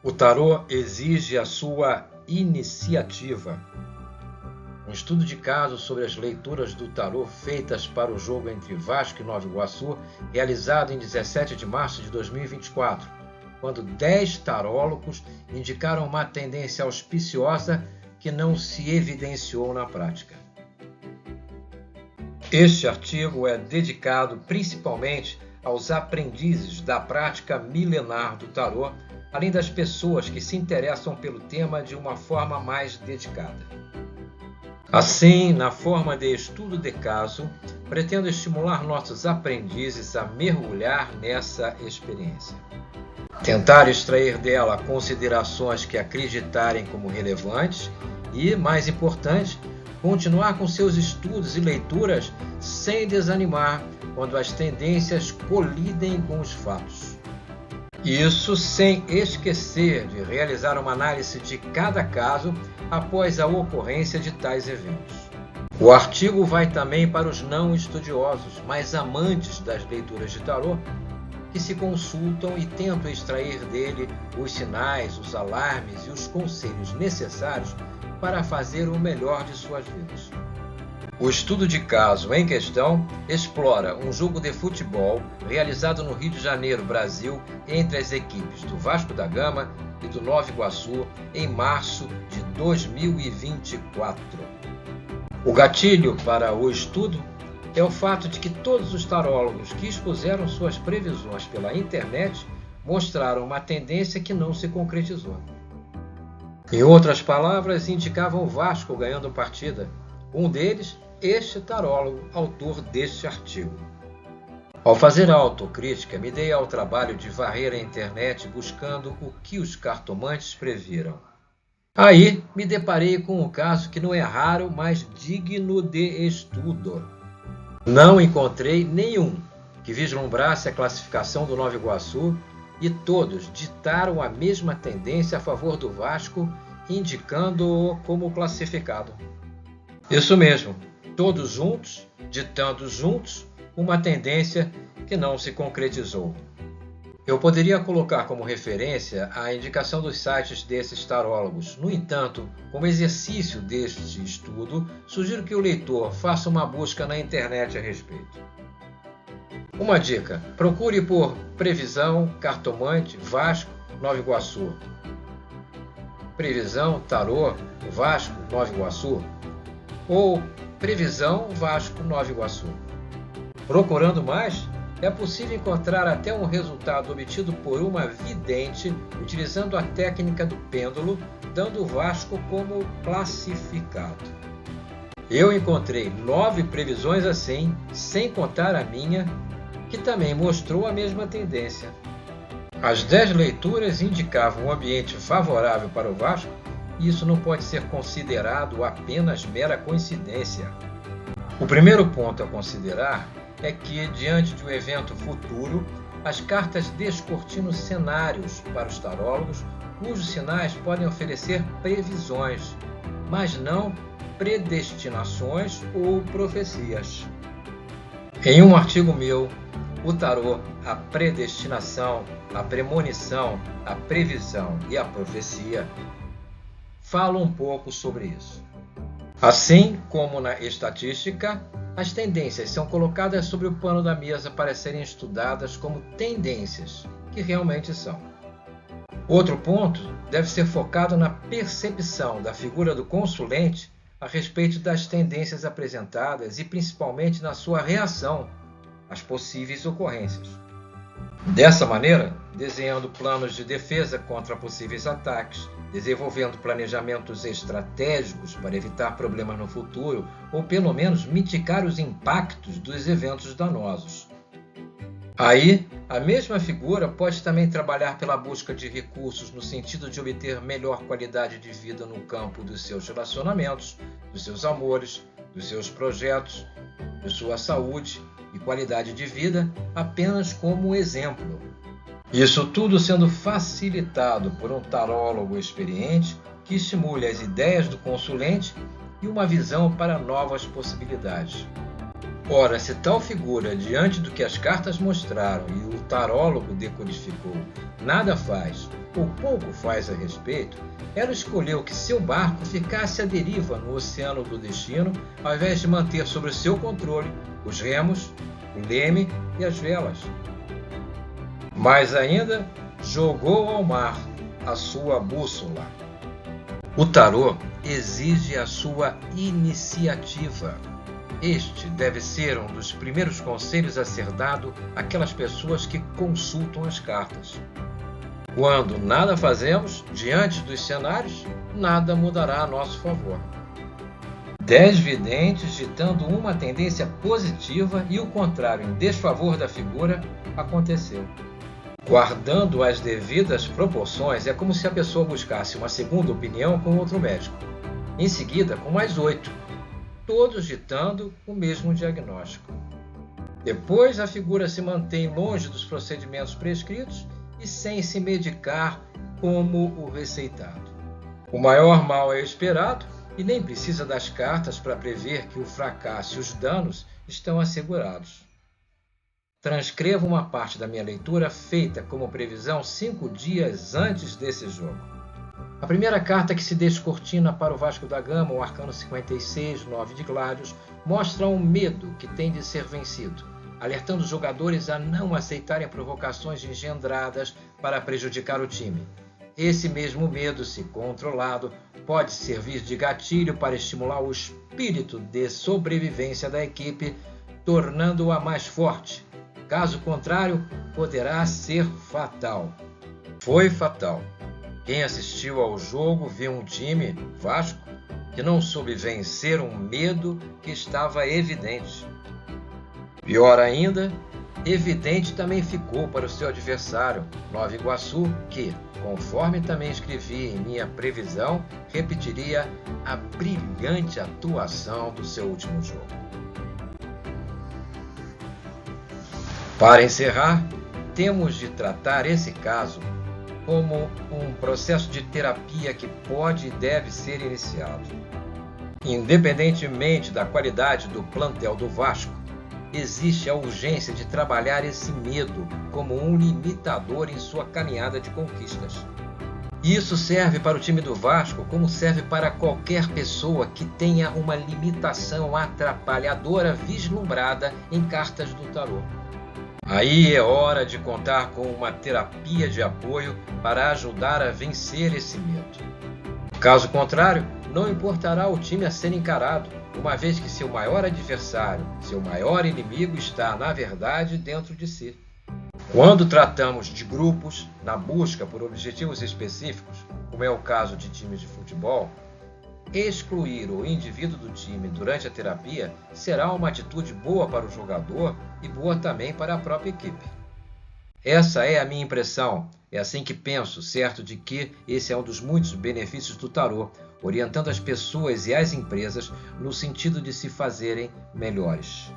O tarô exige a sua iniciativa. Um estudo de caso sobre as leituras do tarô feitas para o jogo entre Vasco e Nova Iguaçu, realizado em 17 de março de 2024, quando 10 tarólogos indicaram uma tendência auspiciosa que não se evidenciou na prática. Este artigo é dedicado principalmente aos aprendizes da prática milenar do tarô, além das pessoas que se interessam pelo tema de uma forma mais dedicada. Assim, na forma de estudo de caso, pretendo estimular nossos aprendizes a mergulhar nessa experiência. Tentar extrair dela considerações que acreditarem como relevantes e, mais importante, continuar com seus estudos e leituras sem desanimar quando as tendências colidem com os fatos. Isso sem esquecer de realizar uma análise de cada caso após a ocorrência de tais eventos. O artigo vai também para os não estudiosos, mas amantes das leituras de tarô, que se consultam e tentam extrair dele os sinais, os alarmes e os conselhos necessários para fazer o melhor de suas vidas. O estudo de caso em questão explora um jogo de futebol realizado no Rio de Janeiro, Brasil, entre as equipes do Vasco da Gama e do Nova Iguaçu em março de 2024. O gatilho para o estudo é o fato de que todos os tarólogos que expuseram suas previsões pela internet mostraram uma tendência que não se concretizou. Em outras palavras, indicavam o Vasco ganhando partida. Um deles, este tarólogo, autor deste artigo. Ao fazer a autocrítica, me dei ao trabalho de varrer a internet buscando o que os cartomantes previram. Aí me deparei com um caso que não é raro, mas digno de estudo. Não encontrei nenhum que vislumbrasse a classificação do Nova Iguaçu e todos ditaram a mesma tendência a favor do Vasco, indicando-o como classificado. Isso mesmo, todos juntos, ditando juntos uma tendência que não se concretizou. Eu poderia colocar como referência a indicação dos sites desses tarólogos. No entanto, como exercício deste estudo, sugiro que o leitor faça uma busca na internet a respeito. Uma dica: procure por previsão, cartomante, Vasco, Nova Iguaçu. Previsão, tarô, Vasco, Nova Iguaçu. Ou previsão, Vasco, Nova Iguaçu. Procurando mais, é possível encontrar até um resultado obtido por uma vidente utilizando a técnica do pêndulo, dando o Vasco como classificado. Eu encontrei 9 previsões assim, sem contar a minha, que também mostrou a mesma tendência. As 10 leituras indicavam um ambiente favorável para o Vasco, e isso não pode ser considerado apenas mera coincidência. O primeiro ponto a considerar é que, diante de um evento futuro, as cartas descortinam cenários para os tarólogos, cujos sinais podem oferecer previsões, mas não predestinações ou profecias. Em um artigo meu, o tarô, a predestinação, a premonição, a previsão e a profecia, falo um pouco sobre isso. Assim como na estatística, as tendências são colocadas sobre o pano da mesa para serem estudadas como tendências, que realmente são. Outro ponto deve ser focado na percepção da figura do consulente a respeito das tendências apresentadas e principalmente na sua reação às possíveis ocorrências. Dessa maneira, desenhando planos de defesa contra possíveis ataques, desenvolvendo planejamentos estratégicos para evitar problemas no futuro ou pelo menos mitigar os impactos dos eventos danosos. Aí, a mesma figura pode também trabalhar pela busca de recursos no sentido de obter melhor qualidade de vida no campo dos seus relacionamentos, dos seus amores, dos seus projetos, de sua saúde e qualidade de vida, apenas como exemplo. Isso tudo sendo facilitado por um tarólogo experiente que estimule as ideias do consulente e uma visão para novas possibilidades. Ora, se tal figura, diante do que as cartas mostraram e o tarólogo decodificou, nada faz ou pouco faz a respeito, ela escolheu que seu barco ficasse à deriva no oceano do destino, ao invés de manter sob seu controle os remos, o leme e as velas. Mais ainda, jogou ao mar a sua bússola. O tarô exige a sua iniciativa. Este deve ser um dos primeiros conselhos a ser dado àquelas pessoas que consultam as cartas. Quando nada fazemos diante dos cenários, nada mudará a nosso favor. 10 videntes ditando uma tendência positiva e o contrário em desfavor da figura aconteceu. Guardando as devidas proporções, é como se a pessoa buscasse uma segunda opinião com outro médico. Em seguida, com mais 8, todos ditando o mesmo diagnóstico. Depois, a figura se mantém longe dos procedimentos prescritos e sem se medicar como o receitado. O maior mal é esperado e nem precisa das cartas para prever que o fracasso e os danos estão assegurados. Transcrevo uma parte da minha leitura feita como previsão 5 dias antes desse jogo. A primeira carta que se descortina para o Vasco da Gama, o arcano 56, 9 de Gládios, mostra um medo que tem de ser vencido, alertando os jogadores a não aceitarem provocações engendradas para prejudicar o time. Esse mesmo medo, se controlado, pode servir de gatilho para estimular o espírito de sobrevivência da equipe, tornando-a mais forte. Caso contrário, poderá ser fatal. Foi fatal. Quem assistiu ao jogo viu um time, Vasco, que não soube vencer um medo que estava evidente. Pior ainda, evidente também ficou para o seu adversário, Nova Iguaçu, que, conforme também escrevi em minha previsão, repetiria a brilhante atuação do seu último jogo. Para encerrar, temos de tratar esse caso como um processo de terapia que pode e deve ser iniciado. Independentemente da qualidade do plantel do Vasco, existe a urgência de trabalhar esse medo como um limitador em sua caminhada de conquistas. Isso serve para o time do Vasco como serve para qualquer pessoa que tenha uma limitação atrapalhadora vislumbrada em cartas do tarô. Aí é hora de contar com uma terapia de apoio para ajudar a vencer esse medo. Caso contrário, não importará o time a ser encarado, uma vez que seu maior adversário, seu maior inimigo está, na verdade, dentro de si. Quando tratamos de grupos na busca por objetivos específicos, como é o caso de times de futebol, excluir o indivíduo do time durante a terapia será uma atitude boa para o jogador e boa também para a própria equipe. Essa é a minha impressão, é assim que penso, certo de que esse é um dos muitos benefícios do tarô, orientando as pessoas e as empresas no sentido de se fazerem melhores.